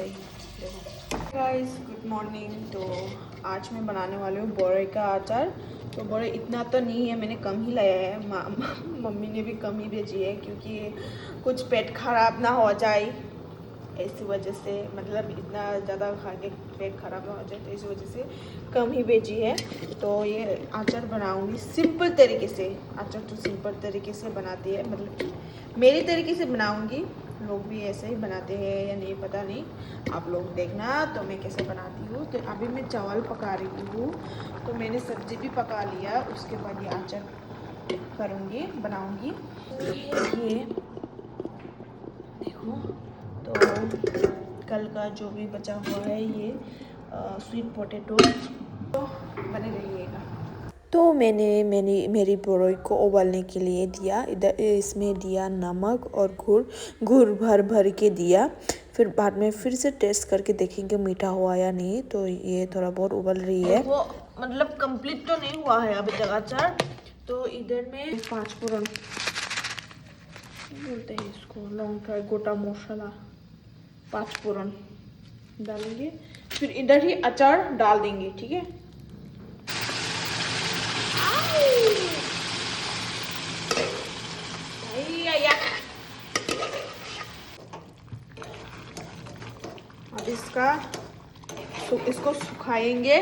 सही। देखो guys, good morning. तो आज मैं बनाने वाली हूँ बोरे का अचार। तो बोरे इतना तो नहीं है, मैंने कम ही लाया है। मम्मी ने भी कम ही भेजी है, क्योंकि कुछ पेट खराब ना हो जाए इसी वजह से, मतलब इतना ज़्यादा खा के पेट खराब ना हो जाए, तो इसी वजह से कम ही भेजी है। तो ये अचार बनाऊंगी सिंपल तरीके से। अचार तो सिंपल तरीके से बनाती है, मतलब मेरी तरीके से बनाऊंगी। लोग भी ऐसे ही बनाते हैं या नहीं पता नहीं, आप लोग देखना तो मैं कैसे बनाती हूँ। तो अभी मैं चावल पका रही हूँ, तो मैंने सब्जी भी पका लिया, उसके बाद ये अचार करूँगी, बनाऊँगी। ये देखो, तो कल का जो भी बचा हुआ है ये स्वीट पोटैटो, तो बने रहिएगा। तो मैंने मेरी बोरोई को उबालने के लिए दिया। इधर इसमें दिया नमक और गुड़ भर भर के दिया। फिर बाद में फिर से टेस्ट करके देखेंगे मीठा हुआ या नहीं। तो ये थोड़ा बहुत उबल रही है, वो मतलब कंप्लीट तो नहीं हुआ है अभी तक अचार। तो इधर में 5 फोरन बोलते हैं इसको, लौंग का गोटा मसाला 5 फोरन डालेंगे। फिर इधर ही अचार डाल देंगे, ठीक है। अब इसको सुखाएंगे,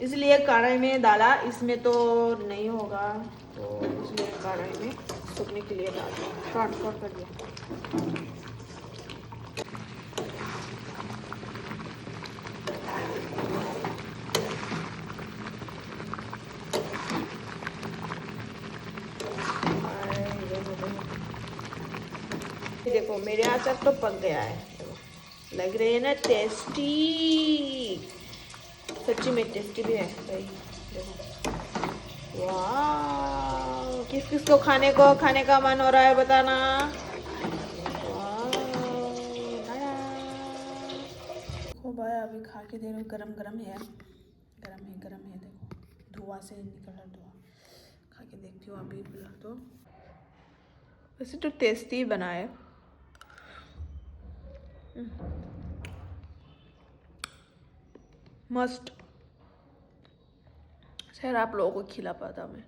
इसलिए कढ़ाई में डाला। इसमें तो नहीं होगा, तो इसलिए कढ़ाई में सूखने के लिए डाल दिया, काट कर दिया। देखो मेरे अचार तो पक गया है, लग रहे हैं ना टेस्टी। सच्ची में टेस्टी भी है भाई। देखो, वाह, किस किस को खाने का मन हो रहा है बताना। देखो भाई, अभी खा के देखो, गरम गरम है, गरम है। देखो धुआं से निकल रहा धुआं। खा के देखती हूँ अभी फिलहाल तो। वैसे तो टेस्टी बना है। मस्त। शायद आप लोगों को खिला पाता मैं।